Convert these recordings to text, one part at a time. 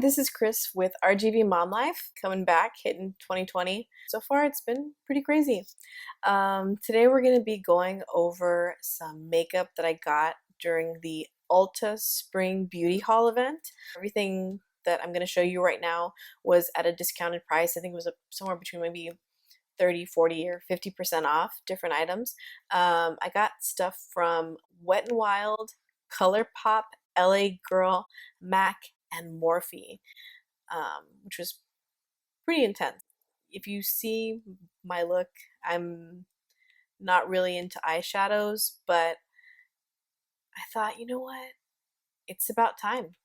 this is Chris with RGV Mom Life, coming back, hitting 2020. So far, it's been pretty crazy. Today, we're going to be going over some makeup that I got during the Ulta Spring Beauty Haul event. Everything that I'm going to show you right now was at a discounted price. I think it was somewhere between maybe 30, 40, or 50% off different items. I got stuff from Wet n Wild, ColourPop, L.A.Girl, MAC, and Morphe, which was pretty intense. If you see my look, I'm not really into eyeshadows, but I thought, you know what? It's about time.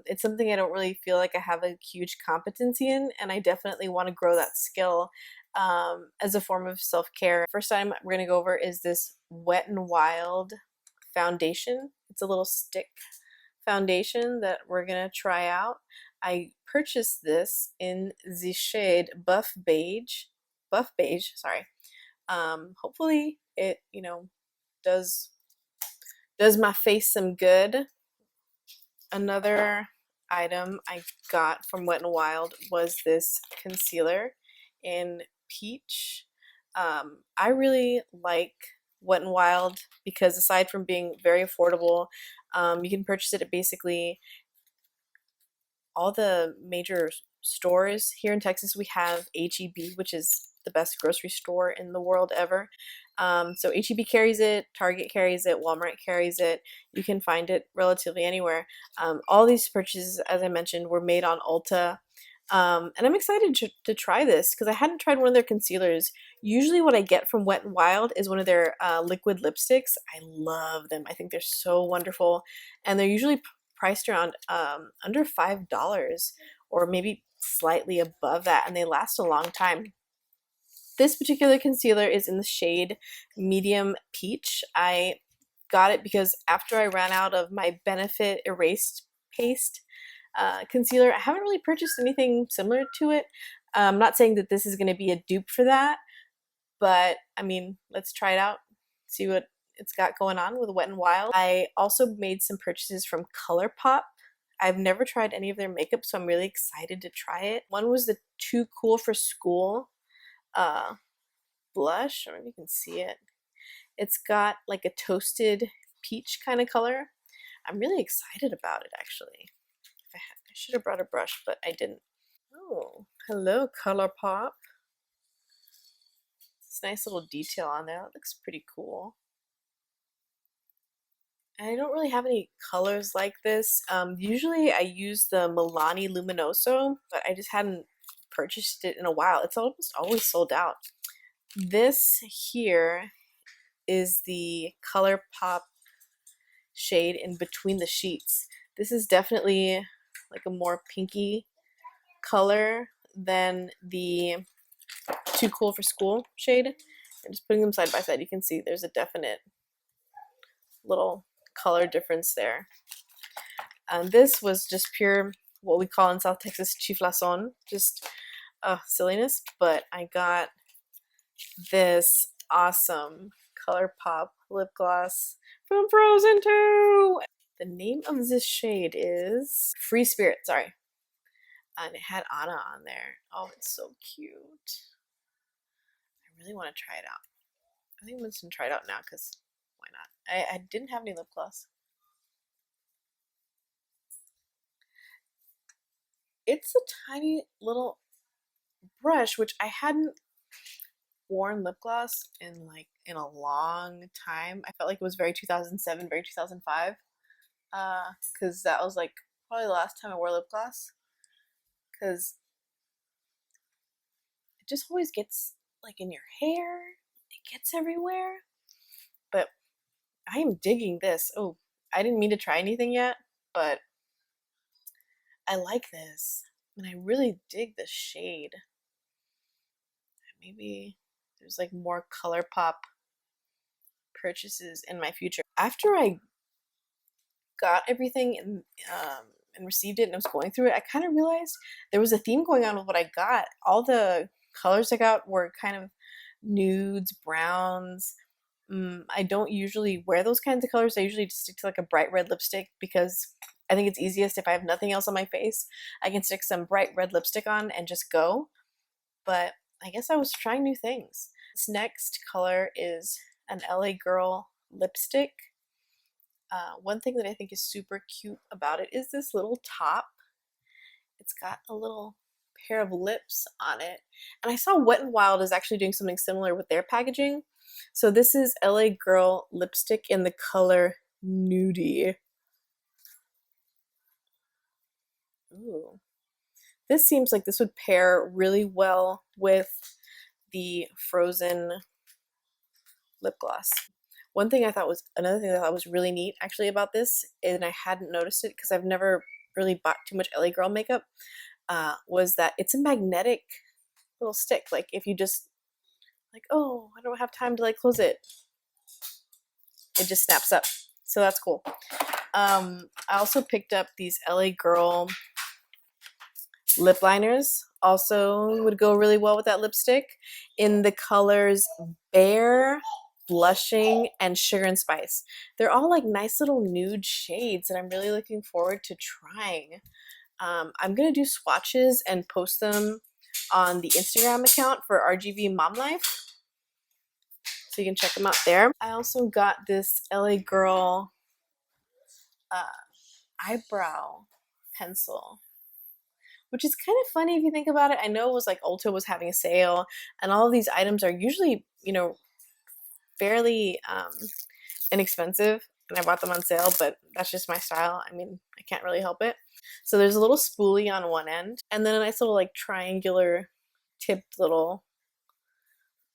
It's something I don't really feel like I have a huge competency in, and I definitely want to grow that skill as a form of self-care. First item we're going to go over is this Wet n Wild foundation. It's a little stick foundation that we're going to try out. I purchased this in the shade Buff Beige, sorry. Hopefully it, does my face some good. Another item I got from Wet n Wild was this concealer in peach. I really like Wet n Wild because aside from being very affordable, you can purchase it at basically all the major stores. Here in Texas, we have H-E-B, which is the best grocery store in the world ever. So H-E-B carries it, Target carries it, Walmart carries it. You can find it relatively anywhere. All these purchases, as I mentioned, were made on Ulta. And I'm excited to try this because I hadn't tried one of their concealers. Usually what I get from Wet n Wild is one of their liquid lipsticks. I love them. I think they're so wonderful. And they're usually priced around under $5 or maybe slightly above that, and they last a long time. This particular concealer is in the shade Medium Peach. I got it because after I ran out of my Benefit Erased Paste concealer, I haven't really purchased anything similar to it. I'm not saying that this is going to be a dupe for that, but I mean, let's try it out, see what it's got going on with Wet n Wild. I also made some purchases from ColourPop. I've never tried any of their makeup, so I'm really excited to try it. One was the Too Cool for School blush. I don't know if you can see it. It's got like a toasted peach kind of color. I'm really excited about it, actually. I should have brought a brush, but I didn't. Oh, hello, ColourPop. It's a nice little detail on there. That looks pretty cool. I don't really have any colors like this. Usually I use the Milani Luminoso, but I just hadn't purchased it in a while. It's almost always sold out. This here is the ColourPop shade in Between the Sheets. This is definitely like a more pinky color than the Too Cool for School shade. I'm just putting them side by side. You can see there's a definite little color difference there. This was just pure, what we call in South Texas, chiflazon, just silliness, but I got this awesome ColourPop lip gloss from Frozen 2. The name of this shade is Free Spirit, sorry. And it had Anna on there. Oh, it's so cute. I really want to try it out. I think I'm just going to try it out now because why not? I didn't have any lip gloss. It's a tiny little brush, which I hadn't worn lip gloss in a long time. I felt like it was very 2007, very 2005, because that was like probably the last time I wore lip gloss, because it just always gets like in your hair, it gets everywhere. But I am digging this. Oh, I didn't mean to try anything yet, but I like this, and I really dig the shade. Maybe there's like more ColourPop purchases in my future. After I got everything and received it and I was going through it, I kind of realized there was a theme going on with what I got. All the colors I got were kind of nudes, browns. I don't usually wear those kinds of colors. I usually just stick to like a bright red lipstick because I think it's easiest if I have nothing else on my face. I can stick some bright red lipstick on and just go. But I guess I was trying new things. This next color is an LA Girl lipstick. One thing that I think is super cute about it is this little top. It's got a little pair of lips on it. And I saw Wet n Wild is actually doing something similar with their packaging. So this is LA Girl lipstick in the color Nudie. Ooh. This seems like this would pair really well with the Frozen lip gloss. Another thing that I thought was really neat actually about this, and I hadn't noticed it because I've never really bought too much LA Girl makeup, was that it's a magnetic little stick. Like if you just like, oh, I don't have time to like close it, it just snaps up. So that's cool. I also picked up these LA Girl lip liners. Also would go really well with that lipstick in the colors Bear, Blushing, and Sugar and Spice. They're all like nice little nude shades that I'm really looking forward to trying. I'm gonna do swatches and post them on the Instagram account for RGV MomLife, so you can check them out there. I also got this LA Girl eyebrow pencil, which is kind of funny if you think about it. I know it was like Ulta was having a sale, and all of these items are usually, fairly inexpensive, and I bought them on sale, but that's just my style. I mean, I can't really help it. So there's a little spoolie on one end, and then a nice little like triangular tipped little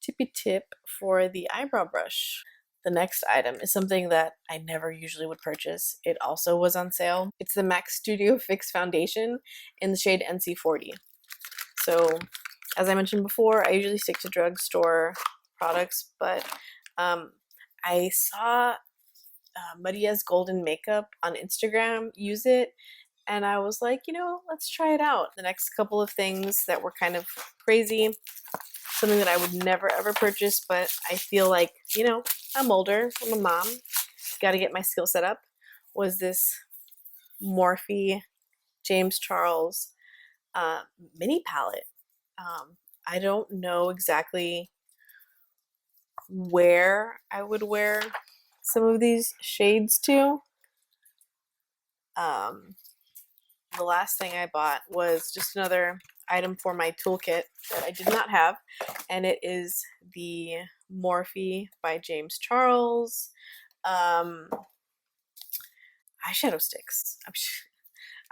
tippy tip for the eyebrow brush. The next item is something that I never usually would purchase. It also was on sale. It's the MAC Studio Fix Foundation in the shade NC40. So, as I mentioned before, I usually stick to drugstore products, but I saw Maria's Golden Makeup on Instagram use it, and I was like, let's try it out. The next couple of things that were kind of crazy, something that I would never ever purchase, but I feel like, I'm older, I'm a mom, got to get my skill set up, was this Morphe James Charles mini palette. I don't know exactly where I would wear some of these shades to. The last thing I bought was just another item for my toolkit that I did not have, and it is the Morphe by James Charles eyeshadow sticks.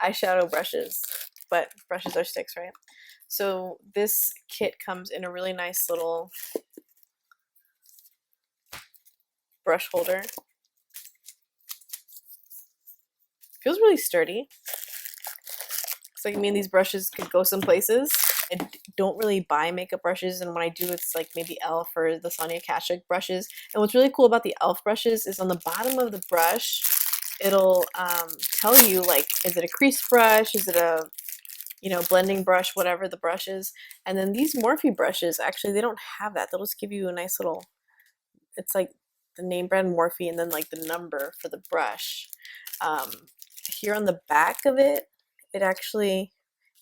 Eyeshadow brushes, but brushes are sticks, right? So this kit comes in a really nice little brush holder. Feels really sturdy. Looks like me and these brushes could go some places. I don't really buy makeup brushes, and when I do, it's like maybe e.l.f. or the Sonia Kashuk brushes. And what's really cool about the e.l.f. brushes is on the bottom of the brush, it'll tell you, like, is it a crease brush, is it a blending brush, whatever the brush is. And then these Morphe brushes, actually, they don't have that. They'll just give you a nice little, it's like the name brand Morphe and then like the number for the brush. Here on the back of it, it actually,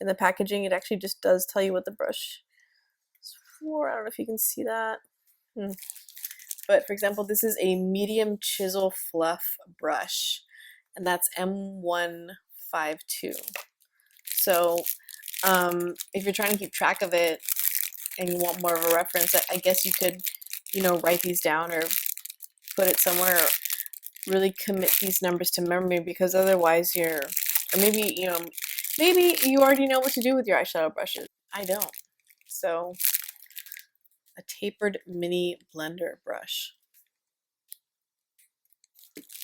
in the packaging, it actually just does tell you what the brush is for. I don't know if you can see that. But for example, this is a medium chisel fluff brush, and that's M152. So if you're trying to keep track of it and you want more of a reference, I guess you could, write these down or put it somewhere, or really commit these numbers to memory, because otherwise or maybe, maybe you already know what to do with your eyeshadow brushes. I don't. So a tapered mini blender brush.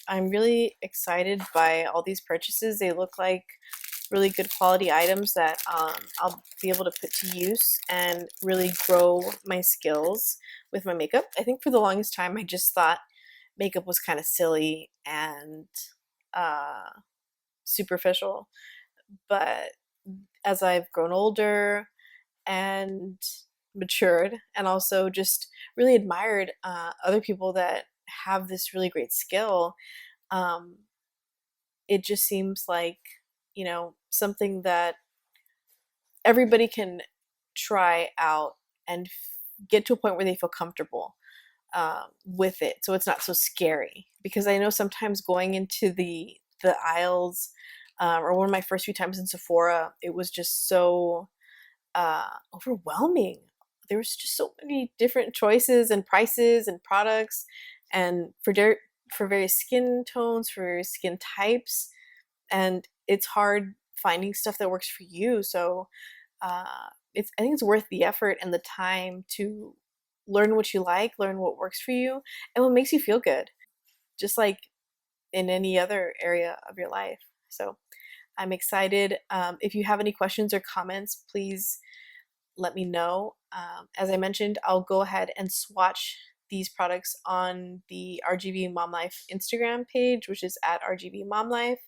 I'm really excited by all these purchases. They look like really good quality items that I'll be able to put to use and really grow my skills with my makeup. I think for the longest time, I just thought makeup was kind of silly and superficial. But as I've grown older and matured, and also just really admired other people that have this really great skill, it just seems like, something that everybody can try out and get to a point where they feel comfortable with it, so it's not so scary. Because I know sometimes going into the aisles, or one of my first few times in Sephora, it was just so overwhelming. There was just so many different choices and prices and products, and for various skin tones, for various skin types, and it's hard finding stuff that works for you. So I think it's worth the effort and the time to learn what you like, learn what works for you, and what makes you feel good, just like in any other area of your life. So I'm excited. If you have any questions or comments, please let me know. As I mentioned, I'll go ahead and swatch these products on the RGB Mom Life Instagram page, which is at RGB Mom Life.